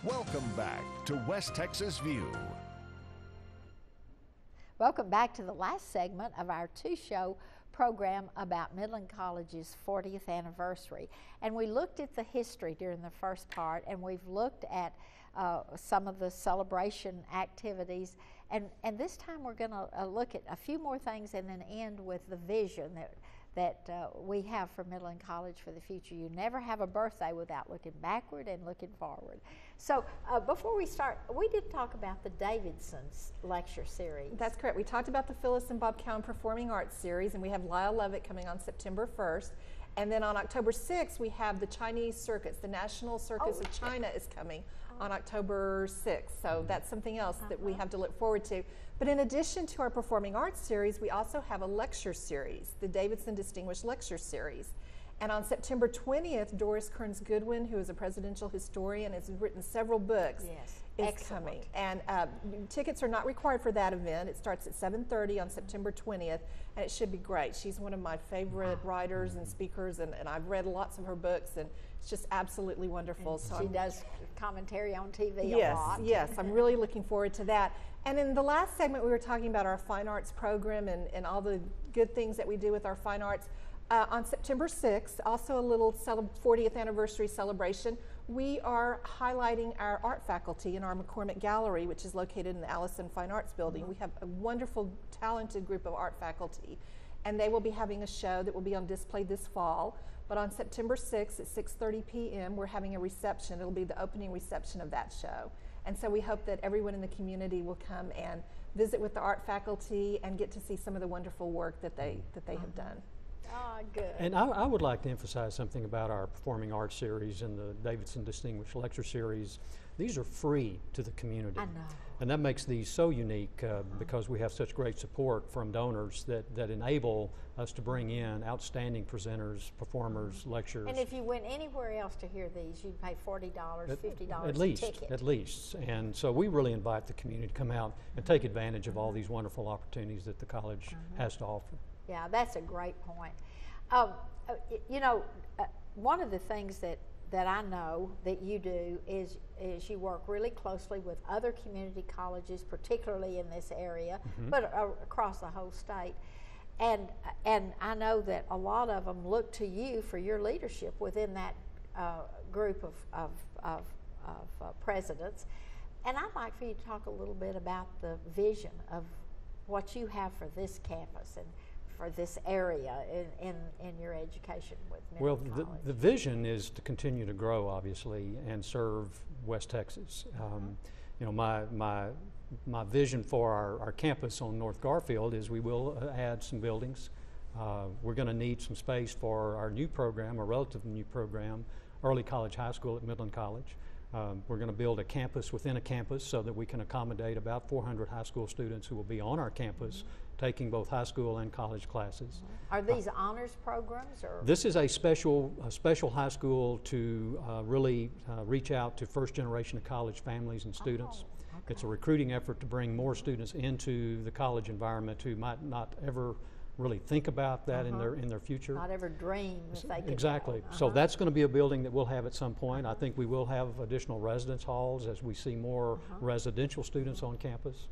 Welcome back to West Texas View. Welcome back to the last segment of our two-show program about Midland College's 40th anniversary. And we looked at the history during the first part, and we've looked at some of the celebration activities. And this time we're going to look at a few more things and then end with the vision that we have for Midland College for the future. You never have a birthday without looking backward and looking forward. So before we start, we did talk about the Davidson's lecture series. That's correct. We talked about the Phyllis and Bob Cowan Performing Arts series, and we have Lyle Lovett coming on September 1st. And then on October 6th, we have the Chinese Circus. The National Circus of China is coming on October 6th. So that's something else that we have to look forward to. But in addition to our Performing Arts series, we also have a lecture series, the Davidson Distinguished Lecture Series. And on September 20th, Doris Kearns Goodwin, who is a presidential historian, has written several books, is coming. And tickets are not required for that event. It starts at 7:30 on September 20th, and it should be great. She's one of my favorite writers and speakers, and I've read lots of her books, and it's just absolutely wonderful. So she does commentary on TV a lot. Yes, I'm really looking forward to that. And in the last segment, we were talking about our fine arts program and all the good things that we do with our fine arts. On September 6th, also a little 40th anniversary celebration, we are highlighting our art faculty in our McCormick Gallery, which is located in the Allison Fine Arts Building. We have a wonderful, talented group of art faculty, and they will be having a show that will be on display this fall. But on September 6th at 6:30 p.m., we're having a reception. It'll be the opening reception of that show. And so we hope that everyone in the community will come and visit with the art faculty and get to see some of the wonderful work that they have done. Ah, good. And I would like to emphasize something about our Performing Arts series and the Davidson Distinguished Lecture Series. These are free to the community. I know. And that makes these so unique because we have such great support from donors that enable us to bring in outstanding presenters, performers, lectures. And if you went anywhere else to hear these, you'd pay $40, $50 at least, a ticket. At least. And so we really invite the community to come out and take advantage of all these wonderful opportunities that the college has to offer. Yeah, that's a great point. You know, one of the things that I know that you do is you work really closely with other community colleges, particularly in this area, but across the whole state. And I know that a lot of them look to you for your leadership within that group of presidents. And I'd like for you to talk a little bit about the vision of what you have for this campus and for this area in your education with Midland College. The vision is to continue to grow, obviously, and serve West Texas. You know, my vision for our campus on North Garfield is we will add some buildings. We're going to need some space for our new program, a relatively new program, Early College High School at Midland College. We're going to build a campus within a campus so that we can accommodate about 400 high school students who will be on our campus taking both high school and college classes. Are these honors programs? Or? This is a special high school to really reach out to first generation of college families and students. Okay. It's a recruiting effort to bring more students into the college environment who might not ever really think about that in their future. Not ever dream if they could. Exactly. So that's going to be a building that we'll have at some point. I think we will have additional residence halls as we see more residential students on campus.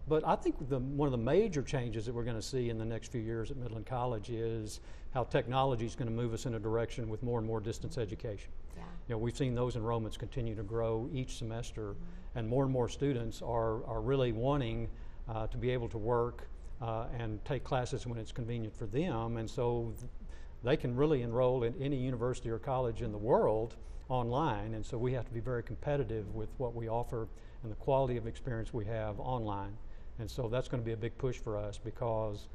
But I think one of the major changes that we're going to see in the next few years at Midland College is how technology is going to move us in a direction with more and more distance education. Yeah. You know, we've seen those enrollments continue to grow each semester, and more students are really wanting to be able to work and take classes when it's convenient for them, and so they can really enroll in any university or college in the world online, and so we have to be very competitive with what we offer and the quality of experience we have online. And so that's going to be a big push for us because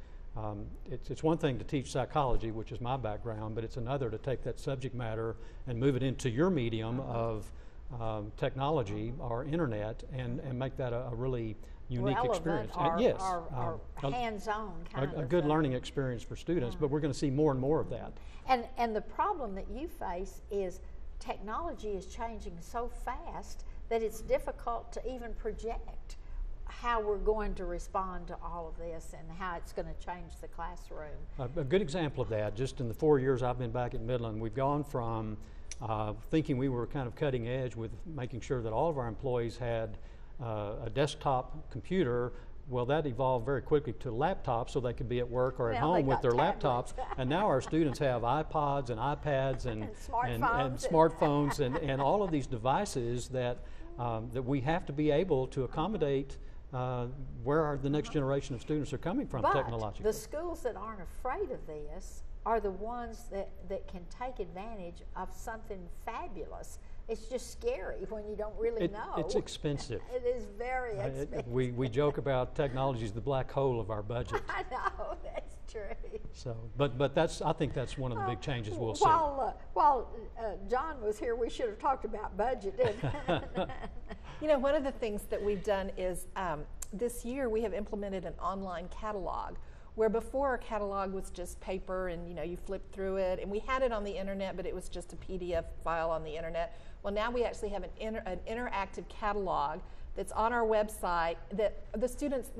it's one thing to teach psychology, which is my background, but it's another to take that subject matter and move it into your medium of technology or internet and make that a really unique experience. Yes, hands-on kind of a good thing. learning experience for students, but we're going to see more and more of that. And the problem that you face is technology is changing so fast that it's difficult to even project how we're going to respond to all of this and how it's going to change the classroom. A good example of that, just in the 4 years I've been back at Midland, we've gone from thinking we were kind of cutting edge with making sure that all of our employees had a desktop computer. Well, that evolved very quickly to laptops so they could be at work or at Now they home with got their tablets. laptops. And now our students have iPods and iPads and Smartphones. smartphones and all of these devices that that we have to be able to accommodate where the next generation of students are coming from technologically. The schools that aren't afraid of this are the ones that can take advantage of something fabulous. It's just scary when you don't really know. It's expensive. It is very expensive. We joke about technology is the black hole of our budget. I know, that's true. So, but I think that's one of the big changes we'll see. While John was here, we should have talked about budget, didn't we? You know, one of the things that we've done is this year we have implemented an online catalog, where before our catalog was just paper and you flipped through it, and we had it on the internet, but it was just a PDF file on the internet. Well, now we actually have an interactive catalog that's on our website that the students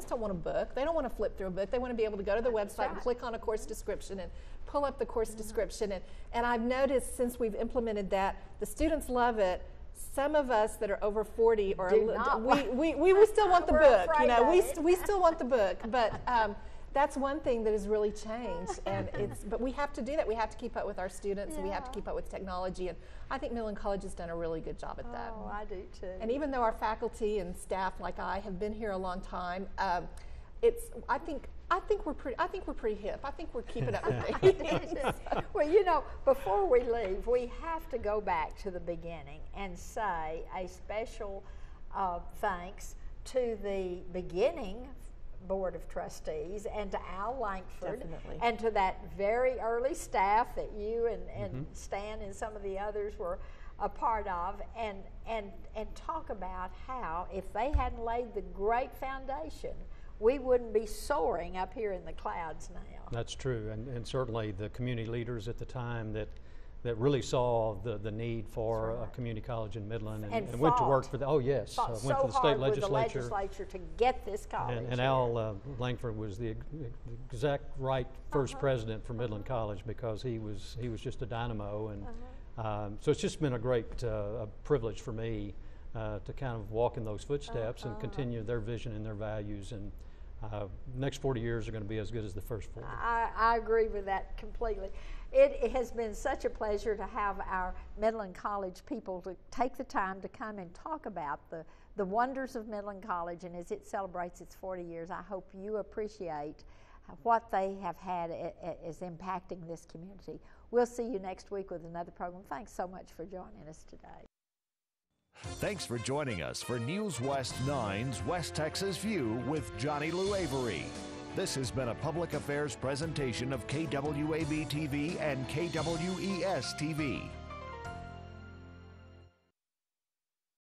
don't want a book. They don't want to flip through a book. They want to be able to go to the website and click on a course description and pull up the course description. And I've noticed since we've implemented that, the students love it. Some of us that are over 40 we still want the book. We still want the book, but that's one thing that has really changed, but we have to do that. We have to keep up with our students, and we have to keep up with technology, and I think Midland College has done a really good job at that. Oh, I do too. And even though our faculty and staff, like I, have been here a long time, I think we're pretty hip. I think we're keeping up with things. Well, before we leave, we have to go back to the beginning and say a special thanks to the beginning Board of Trustees and to Al Langford. Definitely. And to that very early staff that you and Stan and some of the others were a part of, and talk about how if they hadn't laid the great foundation, we wouldn't be soaring up here in the clouds now. That's true, and certainly the community leaders at the time that really saw the need for a community college in Midland and went to work for the fought went so for the state hard legislature. with the legislature to get this college. And Al Langford was the exact right first president for Midland College, because he was just a dynamo, and so it's just been a great privilege for me to kind of walk in those footsteps and continue their vision and their values. And next 40 years are going to be as good as the first 40. I agree with that completely. It has been such a pleasure to have our Midland College people to take the time to come and talk about the wonders of Midland College, and as it celebrates its 40 years, I hope you appreciate what they have had as impacting this community. We'll see you next week with another program. Thanks so much for joining us today. Thanks for joining us for News West 9's West Texas View with Johnny Lou Avery. This has been a public affairs presentation of KWAB-TV and KWES-TV.